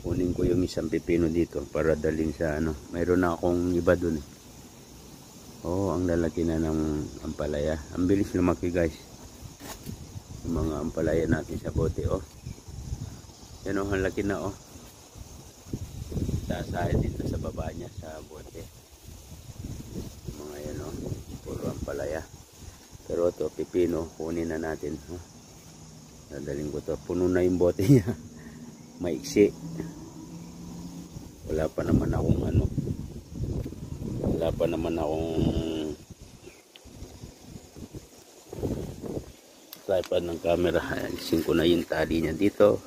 Kunin ko yung isang pipino dito para dalhin sa ano. Mayroon na akong iba dun eh. Oh, ang lalaki na ng ampalaya. Ang bilis lumaki guys. Yung mga ampalaya natin sa bote oh. Yan oh, ang laki na oh. Sasahid dito sa baba niya sa bote. Yung mga yan oh. Puro ampalaya. Pero ito pipino, kunin na natin oh. Dadaling ko to. Puno na yung bote niya. Maiksi. Wala pa naman akong ano. Wala pa naman akong tripod ng camera. Alisin ko na yung tali niya dito.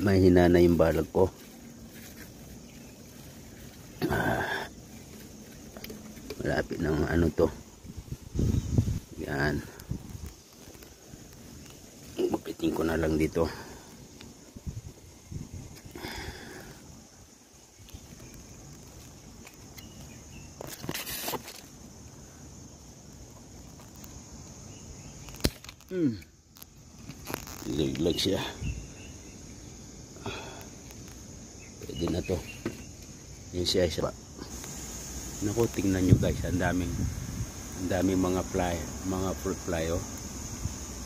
May hinana yung balag ko. Malapit ng ano to. Yan. Gupitin ko na lang dito. Liglag siya. Pwede na to. Yan siya isa. Naku, tingnan nyo guys, ang daming mga fly, mga fruit fly oh.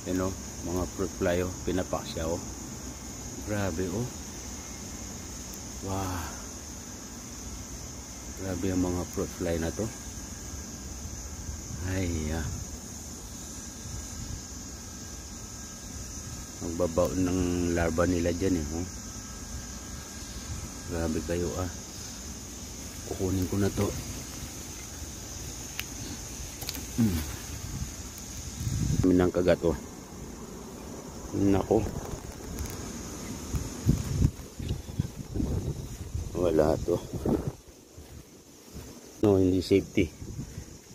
You know, mga fruit fly oh, pinapak siya oh. Grabe oh. Wow. Grabe ang mga fruit fly na to. Ay, magbabaon ng larva nila dyan eh oh. Grabe kayo ah. Kukunin ko na to. Minang kagat oh. Nako. Wala to. No, hindi safety.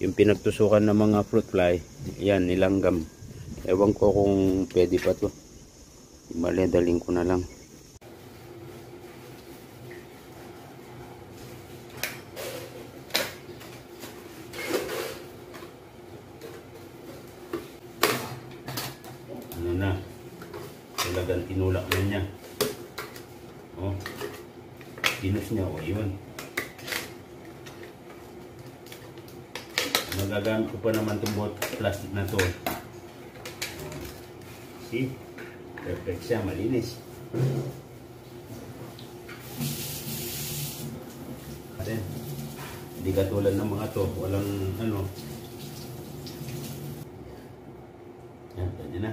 Yung pinagtusukan ng mga fruit fly, yan, nilanggam. Ewan ko kung pwede pa to. Bale, daling ko na lang. Ano na? Talagang tinulak na niya. Oh. Kinus niya. O, yun. Magagamit ko pa naman itong plastic na to. See? Perfect siya, malinis. Kasi hindi katulad ng mga to, walang ano. Yan, pwede na.